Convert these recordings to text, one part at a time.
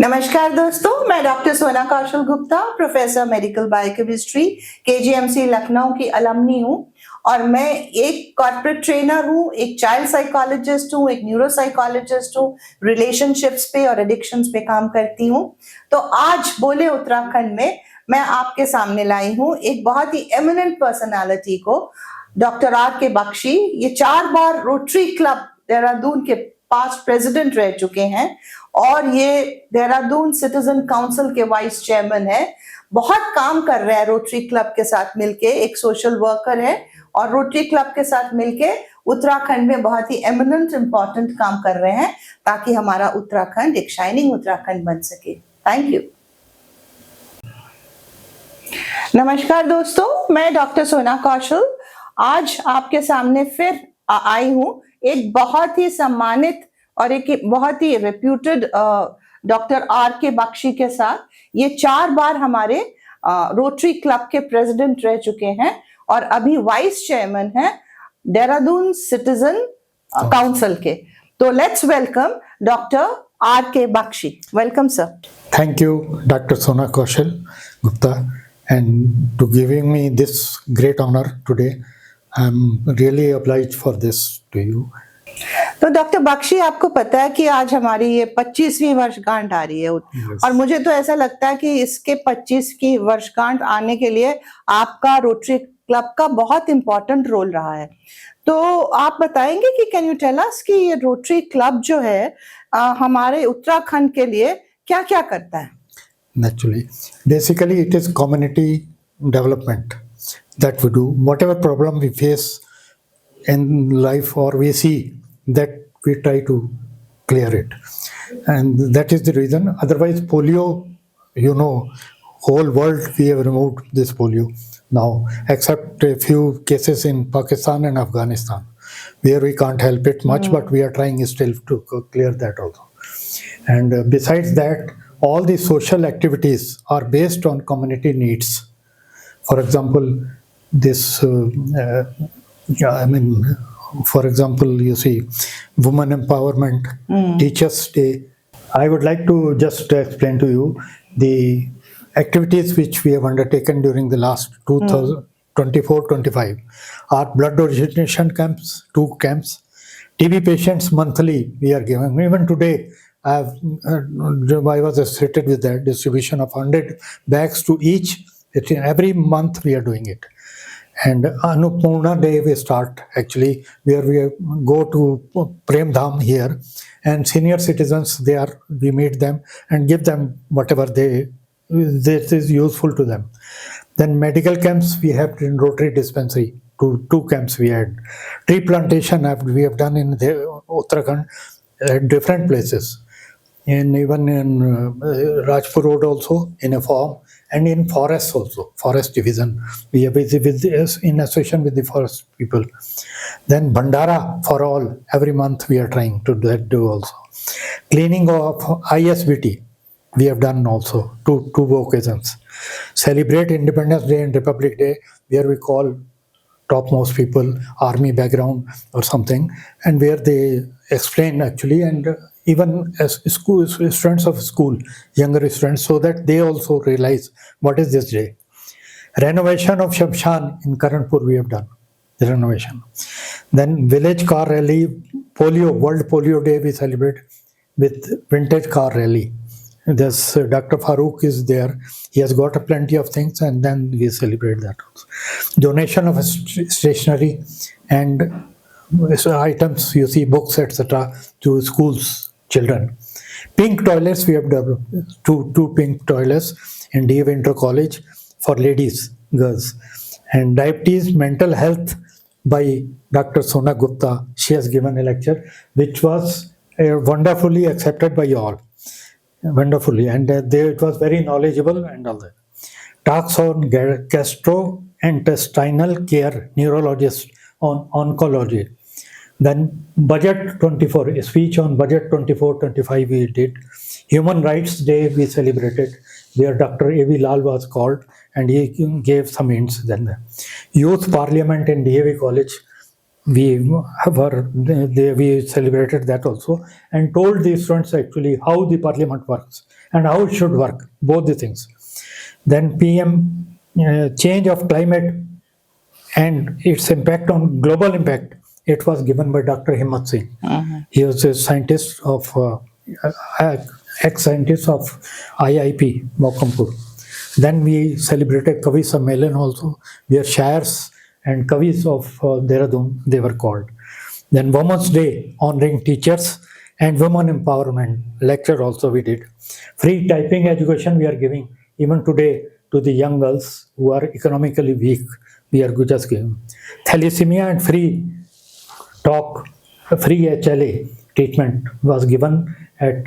नमस्कार दोस्तों, मैं doctor Sona Kaushal Gupta, professor medical biochemistry, KGMC Lucknow की अलमनी हूँ और मैं एक कॉर्पोरेट ट्रेनर हूँ, एक चाइल्ड साइकोलॉजिस्ट हूँ, एक न्यूरो साइकोलॉजिस्ट हूँ, रिलेशनशिप्स पे और एडिक्शंस पे काम करती हूँ। तो आज बोले उत्तराखंड में मैं आपके सामने लाई हूँ एक बहुत ही एमिनेंट पर्सनालिटी को, डॉक्टर आर के बख्शी। ये 4 बार रोटरी क्लब देहरादून के पास्ट प्रेसिडेंट रह चुके हैं और ये देहरादून सिटीजन काउंसिल के वाइस चेयरमैन है। बहुत काम कर रहे हैं रोटरी क्लब के साथ मिलके, एक सोशल वर्कर है और रोटरी क्लब के साथ मिलके उत्तराखंड में बहुत ही एमिनेंट इंपॉर्टेंट काम कर रहे हैं ताकि हमारा उत्तराखंड एक शाइनिंग उत्तराखंड बन सके। Thank you. नमस्कार दोस्तों, मैं डॉक्टर सोना कौशल आज आपके सामने फिर आई हूँ एक बहुत ही सम्मानित और एक बहुत ही reputed doctor R K Bakshi के साथ। ये 4 बार हमारे रोटरी क्लब के प्रेसिडेंट रह चुके हैं और अभी वाइस चेयरमैन हैं देहरादून सिटीजन काउंसिल के। तो let's welcome doctor R K Bakshi. Welcome sir. Thank you, Dr. Sona Kaushal Gupta, and to giving me this great honor today. I'm really obliged for this to you. तो doctor Bakshi, आपको पता है कि आज हमारी ये 25वीं वर्षगांठ आ रही है और मुझे तो ऐसा लगता है कि इसके 25 की वर्षगांठ आने के लिए आपका रोटरी क्लब का बहुत इंपॉर्टेंट रोल रहा है। तो आप बताएंगे कि कैन यू टेल अस कि ये रोटरी क्लब जो है हमारे उत्तराखंड के लिए क्या क्या करता है? Naturally, basically it is community development that we do. Whatever problem we face in life or we see, that we try to clear it, and that is the reason. Otherwise, polio, whole world we have removed this polio now, except a few cases in Pakistan and Afghanistan, where we can't help it much, but we are trying still to clear that also. And besides that, all the social activities are based on community needs. For example, this, for example, you see, women empowerment, Teachers' Day. I would like to just explain to you the activities which we have undertaken during the last 2024-25 are blood origination camps, 2 camps, TB patients monthly we are giving. Even today, I was associated with the distribution of 100 bags to each. Every month we are doing it. And Annapurna Day we start actually, where we go to Prem Dham here, and senior citizens we meet them and give them whatever this is useful to them. Then medical camps we have in Rotary Dispensary. Two camps we had. Tree plantation we have done in Uttarakhand at different places. Even in Rajpur Road also, in a farm, and in forests also, forest division. We are busy with this in association with the forest people. Then Bhandara for all, every month we are trying to do also. Cleaning of ISBT, we have done also, two occasions. Celebrate Independence Day and Republic Day, where we call topmost people, army background or something, and where they explain actually, and even as students of school, younger students, so that they also realize what is this day. Renovation of Shamshan in Karanpur we have done, the renovation. Then village car rally, World Polio Day we celebrate with vintage car rally. There's Dr. Farooq is there. He has got plenty of things, and then we celebrate that also. Donation of stationery and items, you see, books, etc., to schools, children. Pink toilets, we have developed two pink toilets in DA Winter College for ladies, girls. And diabetes, mental health by Dr. Sona Gupta. She has given a lecture which was wonderfully accepted by all. Wonderfully, and it was very knowledgeable and all that. Talks on gastrointestinal care, neurologist on oncology. Then budget 24, a speech on budget 24-25 we did. Human Rights Day we celebrated, where Dr. A.V. Lal was called and he gave some hints. Then the Youth Parliament in DAV College, we we celebrated that also, and told the students actually how the parliament works and how it should work, both the things. Then PM, change of climate and its impact on global impact, it was given by Dr. Himmat Singh. He was a scientist of ex-scientist of IIP Mokampur. Then we celebrated Kavi Sammelan also, where shairs and kavis of Dehradun, they were called. Then Women's Day, honoring teachers, and women empowerment lecture also we did. Free typing education we are giving even today to the young girls who are economically weak. We are just giving. Thalassemia and free talk, free HLA treatment was given at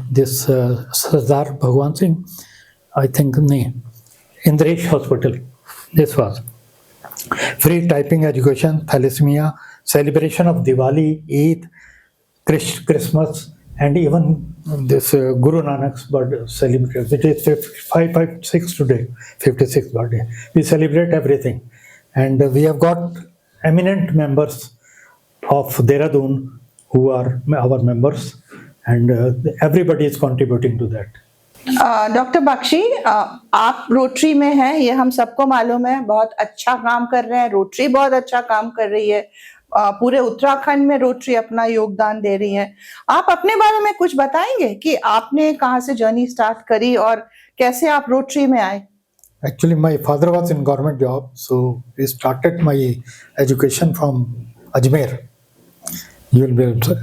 this Sardar Bhagwan Singh, I think, Indresh Hospital. This was free typing education, thalassemia, celebration of Diwali, Eid, Christmas, and even this Guru Nanak's birthday celebrated, which is 56 today, 56th birthday. We celebrate everything. And we have got eminent members of Dehradun who are our members, and everybody is contributing to that. Doctor Bakshi, आप Rotary में हैं, ये हम सबको मालूम है, बहुत अच्छा काम कर रहे हैं, रोटरी बहुत अच्छा काम कर रही है, पूरे उत्तराखंड में रोटरी अपना योगदान दे रही है। आप अपने बारे में कुछ बताएंगे कि आपने कहाँ से जर्नी स्टार्ट करी और कैसे आप रोटरी में आए? Actually, my father was in government job, so we started my education from Ajmer.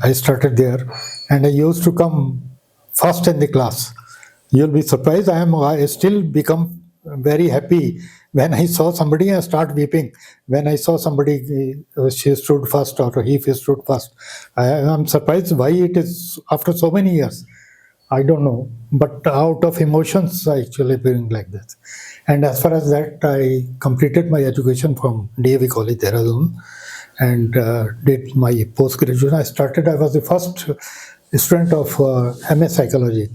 I started there, and I used to come first in the class. You'll be surprised. I still become very happy when I saw somebody and start weeping. When I saw somebody, she stood first or he stood first. I'm surprised why it is after so many years. I don't know, but out of emotions, I actually being like this. And as far as that, I completed my education from DAV College, Dehradun, and did my post-graduation. I was the first student of MS Psychology.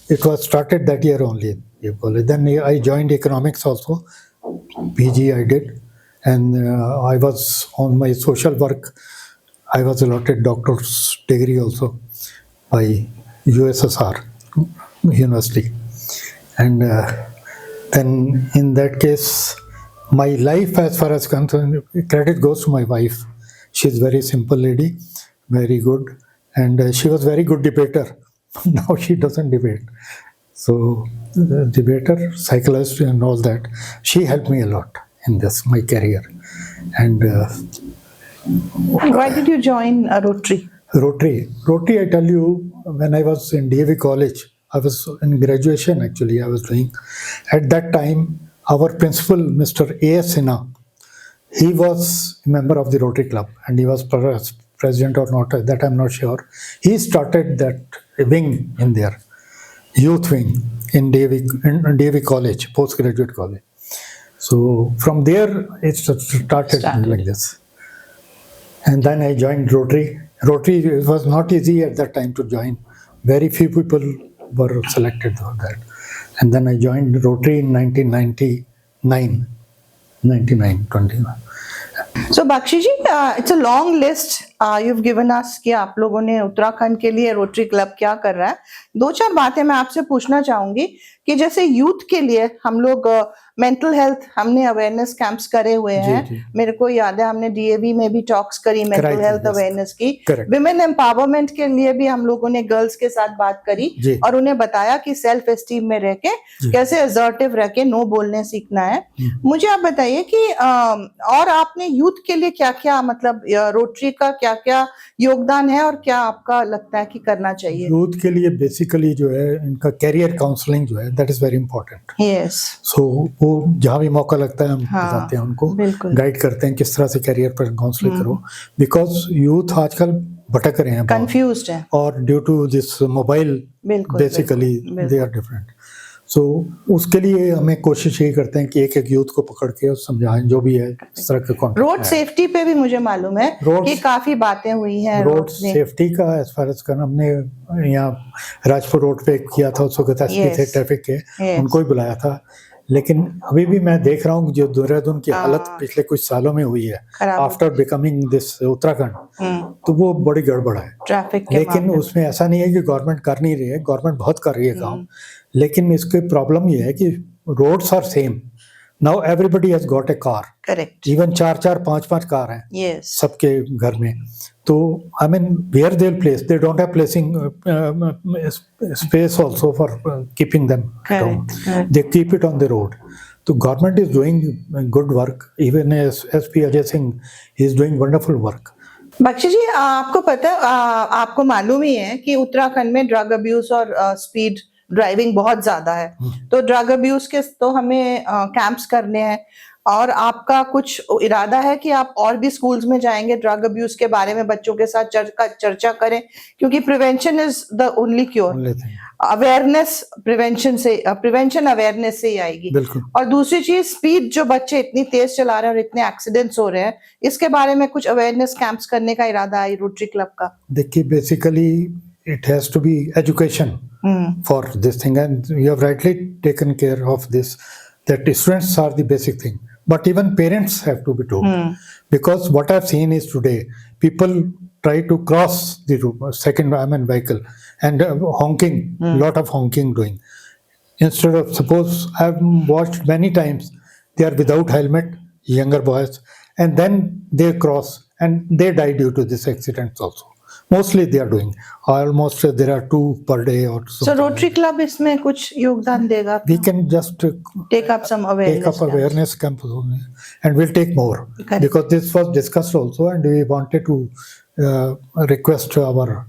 It was started that year only. Then I joined economics also. PG I did. And I was on my social work. I was allotted doctor's degree also by USSR University. And then in that case, my life as far as concerned, credit goes to my wife. She's very simple lady, very good. And she was very good debater. Now she doesn't debate. So debater, psychologist and all that, she helped me a lot in this, my career. And why did you join Rotary? Rotary, I tell you, when I was in DAV College, I was in graduation actually, I was doing. At that time, our principal, Mr. A.S. Sinha, he was a member of the Rotary Club and he was president or not, that I'm not sure. He started that wing in there, youth wing in DAV College, postgraduate college. So from there, it started like this. And then I joined Rotary. Rotary, it was not easy at that time to join. Very few people were selected for that. And then I joined Rotary in 1999. So Bakshi ji, it's a long list you've given us कि आप लोगों ने उत्तराखंड के लिए rotary club क्या कर रहा है। दो चार बातें मैं आपसे पूछना चाहूंगी कि जैसे यूथ के लिए हम लोग मेंटल हेल्थ, हमने अवेयरनेस कैंप्स करे हुए हैं। मेरे को याद है हमने डीएवी में भी टॉक्स करी मेंटल हेल्थ अवेयरनेस की। विमेन एम्पावरमेंट के लिए भी हम लोगों ने गर्ल्स के साथ बात करी और उन्हें बताया कि सेल्फ एस्टीम में रह के कैसे असर्टिव रह के नो बोलने सीखना है। मुझे आप बताइए कि और आपने यूथ के लिए क्या क्या, मतलब रोटरी का क्या क्या योगदान है और क्या आपका लगता है कि करना चाहिए? यूथ के लिए बेसिकली जो है इनका कैरियर काउंसलिंग जो है, that is very important. Yes, so वो जहाँ भी मौका लगता है हम बताते हैं उनको, गाइड करते हैं किस तरह से कैरियर पर काउंसलिंग करो, बिकॉज यूथ आजकल भटक रहे हैं, कंफ्यूज्ड है, और due to this mobile basically they are different. So उसके लिए हमें कोशिश यही करते हैं कि एक एक यूथ को पकड़ के समझाएं जो भी है इस तरह के कॉन्टेक्ट। रोड सेफ्टी पे भी मुझे मालूम है कि काफी बातें हुई हैं रोड सेफ्टी का। एज फार एज हमने यहाँ राजपुर रोड पे किया था, उस वक्त एसपी थे ट्रैफिक के, उनको ही बुलाया था। लेकिन अभी भी मैं देख रहा हूँ जो देहरादून की हालत हाँ। पिछले कुछ सालों में हुई है खराब हो आफ्टर बिकमिंग दिस उत्तराखंड, तो वो बड़ी गड़बड़ है। ट्रैफिक के लेकिन मामले में। उसमें ऐसा नहीं है कि गवर्नमेंट कर नहीं रही है, गवर्नमेंट बहुत कर रही है काम, हम्म। लेकिन इसकी प्रॉब्लम ये है कि roads are same. Now everybody has got a car, correct. इवन 4-4 5-5 कार हैं यस। सबके घर में। तो I mean where they place, they don't have placing space also for keeping them at home, correct. they keep it on the road. So government is doing good work. Even as SP Ajay Singh, he is doing wonderful work. Bakshi ji, आपको पता है, आपको मालूम ही है कि उत्तराखंड में drug abuse और speed driving बहुत ज्यादा है। तो ड्रग अब्यूज के तो हमें कैंप्स करने हैं, और आपका कुछ इरादा है कि आप और भी स्कूल्स में जाएंगे, ड्रग अब्यूज के बारे में बच्चों के साथ चर्चा करें, क्योंकि prevention is the only cure. Only thing. Awareness prevention awareness से ही आएगी। बिल्कुल। और दूसरी चीज, स्पीड जो बच्चे इतनी तेज चला रहे हैं और इतने एक्सीडेंट्स हो रहे हैं, इसके बारे में कुछ अवेयरनेस कैंप्स करने का इरादा है रोटरी क्लब का? देखिए, basically it has to be education for this thing, and you have rightly taken care of this, that students are the basic thing, but even parents have to be told, because what I've seen is today people try to cross the second vehicle and honking, lot of honking doing, instead of, suppose I've watched many times, they are without helmet, younger boys, and then they cross and they die due to this accidents also. Mostly they are doing, almost there are 2 per day or So something. Rotary Club इसमें कुछ योगदान देगा? We can just take up some take up awareness camp, and we'll take more. Correct. Because this was discussed also, and we wanted to request our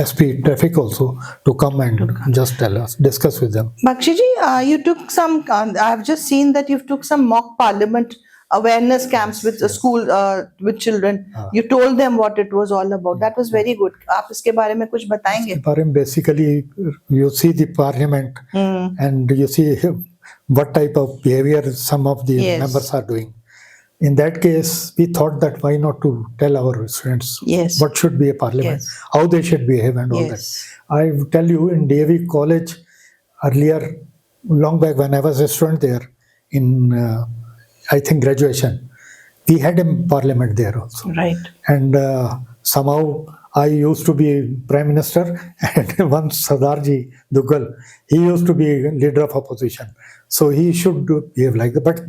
SP traffic also to come and just tell us, discuss with them. Bakshi ji, you took some, I've just seen that you took some mock parliament awareness camps with the school, with children. You told them what it was all about. That was very good. आप इसके बारे में कुछ बताएंगे? इसके बारे में basically you see the parliament and you see what type of behavior some of the members are doing. In that case, we thought that why not to tell our students what should be a parliament, how they should behave and all that. I tell you, in DAV college earlier, long back when I was a student there, in I think graduation, we had a parliament there also. Right. And somehow I used to be prime minister, and once Sardarji Duggal, he used to be leader of opposition. So he should behave like that. But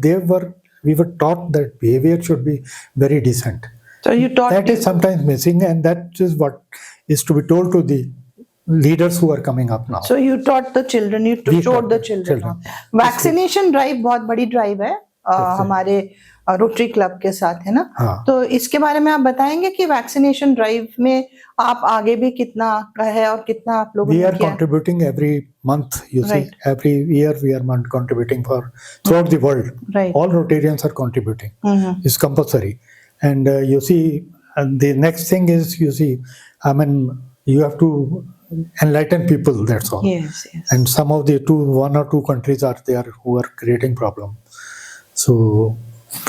we were taught that behavior should be very decent. So you taught that is sometimes missing, and that is what is to be told to the leaders who are coming up now. So you taught the children, you showed the children. Vaccination drive बहुत बड़ी drive है हमारे rotary club के साथ, है ना? तो इसके बारे में आप बताएंगे कि वैक्सीनेशन ड्राइव में आप आगे भी कितना है और कितना आप लोगों ने किया? We are किया? contributing every month, you see, every year we are contributing for throughout the world. Right. All Rotarians are contributing. It's compulsory. And you see, and the next thing is, you see, I mean, you have to enlighten people, that's all. Yes. And some of the 1 or 2 countries are there who are creating problem. So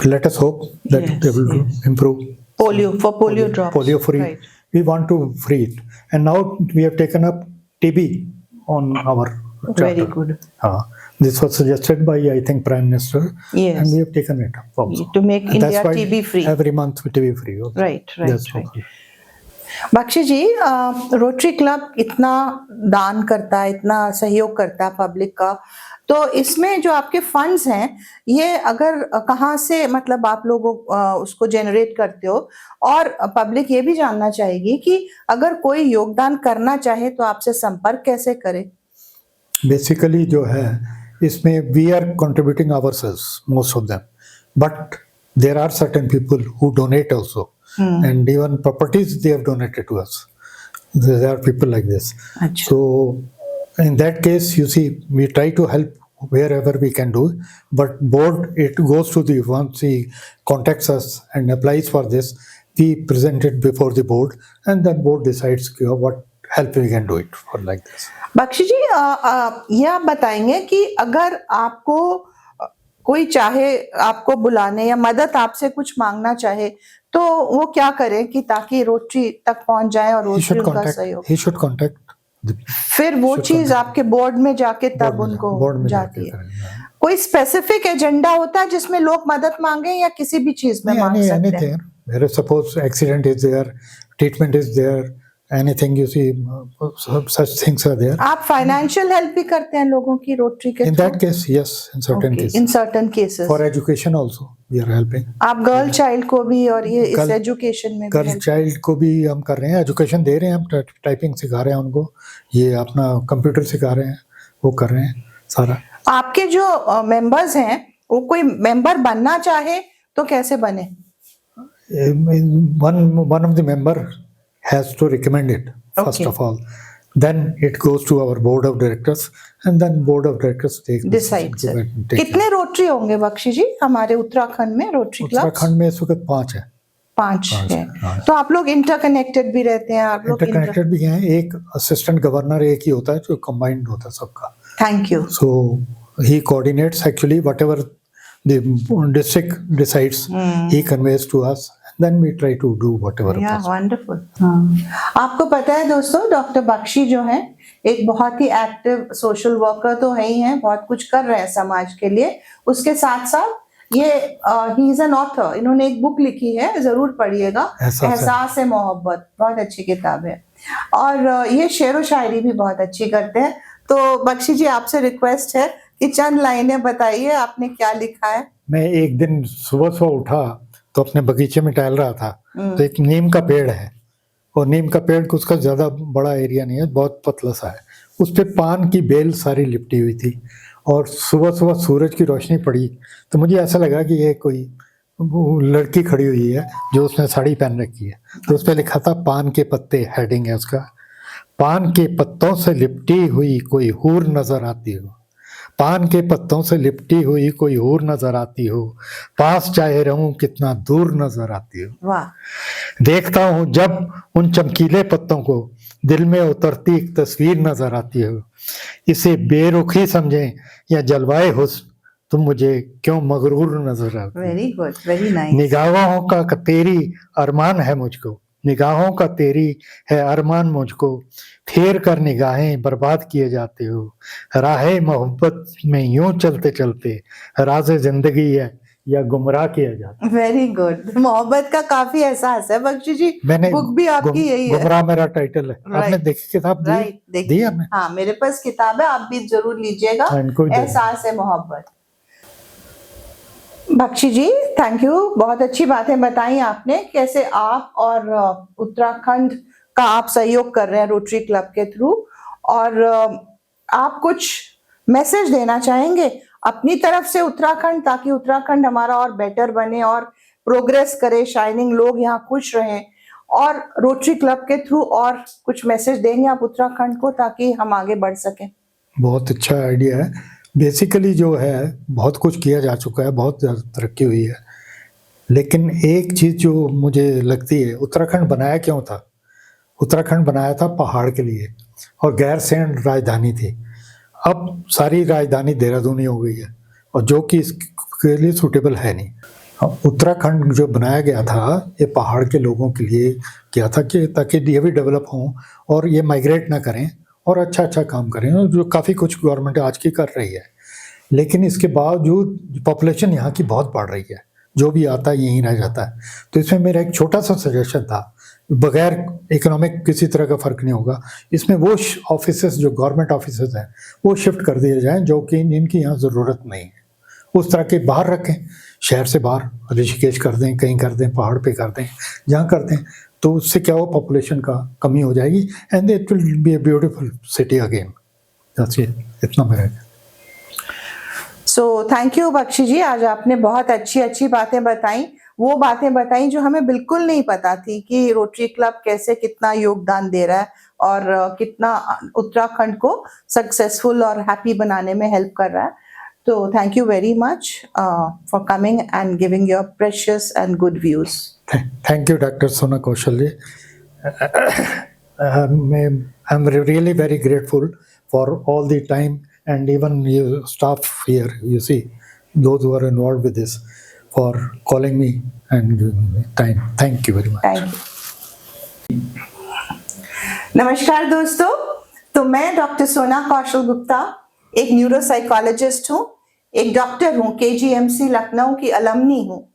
let us hope that they will improve. Polio drops. Polio free. Right. We want to free it. And now we have taken up TB on our charter. Very good. This was suggested by, I think, Prime Minister. Yes. And we have taken it up also. To make And India that's why TB free. Every month TB free. Also. Right. That's okay. Bakshi ji, Rotary club इतना दान करता है, इतना सहयोग करता है public का, तो इसमें जो आपके फंड्स हैं, ये अगर कहाँ से, मतलब आप लोगों उसको जनरेट करते हो, और पब्लिक ये भी जानना चाहेगी कि अगर कोई योगदान करना चाहे तो आपसे संपर्क कैसे करे? बेसिकली जो है इसमें we are contributing ourselves, most of them, but there are certain people who donate also, and even properties they have donated to us. There are people like this. Achha. So in that case, you see, we try to help wherever we can do, but board, it goes to the, once he contacts us and applies for this, we present it before the board, and then board decides what help we can do it for like this. Bakshi ji, ये आप बताएंगे कि अगर आपको कोई चाहे आपको बुलाने या मदद आपसे कुछ मांगना चाहे, तो वो क्या करें कि ताकि रोटरी तक पहुंच जाए और रोटरी उनका सहयोग? He should contact फिर वो चीज आपके बोर्ड में जाके तब उनको जाती है। कोई स्पेसिफिक एजेंडा होता है जिसमें लोग मदद मांगे या किसी भी चीज में मांग सकते हैं? anything. There is suppose accident is there, treatment is there, anything you see, such things are there. आप फाइनेंशियल हेल्प भी करते हैं लोगों की रोटरी के In through? that case, yes, in certain cases. In certain cases For education also, we are helping. आप girl child को भी और ये इस Girl- एजुकेशन में भी गर्ल help- चाइल्ड को भी हम कर रहे हैं, एजुकेशन दे रहे हैं, हम टाइपिंग सिखा रहे हैं उनको, ये अपना कंप्यूटर सिखा रहे हैं, वो कर रहे हैं सारा। आपके जो मेंबर्स हैं वो कोई मेंबर बनना चाहे तो कैसे बने? One of the member has to recommend it first Okay. of all. Then it goes to our board of directors, and then board of directors take decide decision, take कितने rotary होंगे बख्शी जी हमारे उत्तराखंड में rotary club? Uttarakhand में इस वक्त 5 है। 5 पांच, है। हाँ। तो आप लोग इंटरकनेक्टेड भी रहते हैं? आप लोग इंटरकनेक्टेड भी हैं, एक असिस्टेंट गवर्नर एक ही होता है जो कंबाइंड होता है सबका। Thank you. So he coordinates actually whatever the district decides, he conveys to us, and then we try to do whatever या possible. वंडरफुल। आपको पता है दोस्तों, डॉक्टर बख्शी जो है एक बहुत ही एक्टिव सोशल वर्कर तो है ही हैं, बहुत कुछ कर रहे हैं समाज के लिए। उसके साथ साथ ये ही इज एन ऑथर, इन्होंने एक बुक लिखी है, जरूर पढ़िएगा, एहसास है मोहब्बत, बहुत अच्छी किताब है। और ये शेर व शायरी भी बहुत अच्छी करते हैं। तो बख्शी जी आपसे रिक्वेस्ट है कि चंद लाइनें बताइए, आपने क्या लिखा है? मैं एक दिन सुबह सुबह उठा तो अपने बगीचे में टहल रहा था, तो एक नीम का पेड़ है, और नीम का पेड़ को उसका ज़्यादा बड़ा एरिया नहीं है, बहुत पतला सा है, उस पर पान की बेल सारी लिपटी हुई थी, और सुबह सुबह सूरज की रोशनी पड़ी तो मुझे ऐसा लगा कि ये कोई वो लड़की खड़ी हुई है जो उसने साड़ी पहन रखी है, तो उस पर लिखा था पान के पत्ते, हेडिंग है उसका। पान के पत्तों से लिपटी हुई कोई हूर नजर आती हो, पान के पत्तों से लिपटी हुई कोई हूर नजर आती हो, पास चाहे रहूं कितना दूर नजर आती हो। वाह। देखता हूँ जब उन चमकीले पत्तों को, दिल में उतरती एक तस्वीर नजर आती हो। इसे बेरुखी समझें या जलवाए हुस्न, तुम मुझे क्यों मगरूर नजर आती हो। Very good, very nice. निगाहों का तेरी अरमान है मुझको, निगाहों का तेरी है अरमान मुझको, फेर कर निगाहें बर्बाद किए जाते हो। राहे मोहब्बत में यूं चलते चलते राज़े जिंदगी है या गुमराह किया जाता। Very good. मोहब्बत का काफी एहसास है बख्शी जी, मैंने बुक भी आपकी यही है। गुमराह मेरा टाइटल है। Right. आपने देखी किताब दी? राइट, दी देखिए। आपने? हाँ, मेरे पास किताब है, आप भी जरूर लीजिएगा, हाँ, इनको भी दे। एहसास है मोहब्बत। बख्शी जी थैंक यू, बहुत अच्छी बातें बताई आपने, कैसे आप और उत्तराखंड का आप सहयोग कर रहे हैं रोटरी क्लब के थ्रू, और आप कुछ मैसेज देना चाहेंगे अपनी तरफ से उत्तराखंड, ताकि उत्तराखंड हमारा और बेटर बने और प्रोग्रेस करे, शाइनिंग लोग यहाँ खुश रहें, और रोटरी क्लब के थ्रू और कुछ मैसेज देंगे आप उत्तराखंड को ताकि हम आगे बढ़ सकें? बहुत अच्छा आइडिया है। बेसिकली जो है बहुत कुछ किया जा चुका है, बहुत ज़्यादा तरक्की हुई है, लेकिन एक चीज़ जो मुझे लगती है, उत्तराखंड बनाया क्यों था? उत्तराखंड बनाया था पहाड़ के लिए, और गैरसैंण राजधानी थी। अब सारी राजधानी देहरादून ही हो गई है, और जो कि इसके लिए सूटेबल है नहीं। अब उत्तराखंड जो बनाया गया था ये पहाड़ के लोगों के लिए किया था, कि ताकि ये भी डेवलप हों और ये माइग्रेट ना करें और अच्छा अच्छा काम करें, जो काफ़ी कुछ गवर्नमेंट आज की कर रही है। लेकिन इसके बावजूद पॉपुलेशन यहाँ की बहुत बढ़ रही है, जो भी आता है यहीं रह जाता है। तो इसमें मेरा एक छोटा सा सजेशन था, बगैर इकोनॉमिक किसी तरह का फ़र्क नहीं होगा, इसमें वो ऑफिसेस जो गवर्नमेंट ऑफिसेस हैं वो शिफ्ट कर दिए जाएँ जो कि जिनकी यहाँ ज़रूरत नहीं है, उस तरह के बाहर रखें, शहर से बाहर, ऋषिकेश कर दें, कहीं कर दें, पहाड़ पे कर दें, जहाँ कर दें, तो उससे क्या हो, पॉपुलेशन का कमी हो जाएगी, and it will be a beautiful city again. इतना मेरा। सो थैंक यू बख्शी जी, आज आपने बहुत अच्छी अच्छी बातें बताई, वो बातें बताई जो हमें बिल्कुल नहीं पता थी कि रोटरी क्लब कैसे कितना योगदान दे रहा है और कितना उत्तराखंड को सक्सेसफुल और हैप्पी बनाने में हेल्प कर रहा है। तो thank you very much for coming and giving your precious and good views. Thank you, Dr. Sona Kaushalya. I'm really very grateful for all the time, and even you staff here, you see, those who are involved with this, for calling me and giving me time. Thank you very much. Thank you. नमस्कार दोस्तों, तो मैं doctor Sona Kaushal Gupta एक neuropsychologist हूँ। एक doctor हूँ, KGMC Lucknow की alumni हूँ,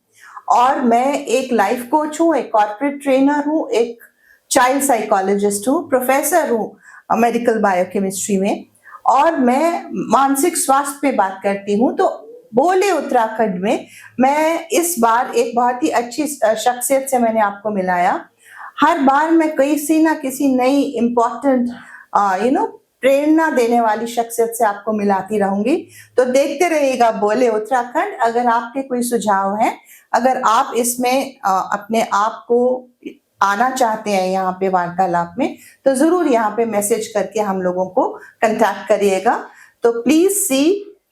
और मैं एक लाइफ कोच हूँ, एक कॉर्पोरेट ट्रेनर हूँ, एक चाइल्ड साइकोलॉजिस्ट हूँ, प्रोफेसर हूँ मेडिकल बायोकेमिस्ट्री में, और मैं मानसिक स्वास्थ्य पे बात करती हूँ। तो बोले उत्तराखंड में मैं इस बार एक बहुत ही अच्छी शख्सियत से मैंने आपको मिलाया। हर बार मैं किसी ना किसी नई इम्पोर्टेंट प्रेरणा देने वाली शख्सियत से आपको मिलाती रहूंगी। तो देखते रहिएगा बोले उत्तराखंड। अगर आपके कोई सुझाव हैं, अगर आप इसमें अपने आप को आना चाहते हैं यहाँ पे वार्तालाप में, तो जरूर यहाँ पे मैसेज करके हम लोगों को कंटैक्ट करिएगा। तो please see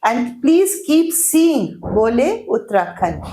and please keep seeing बोले उत्तराखंड।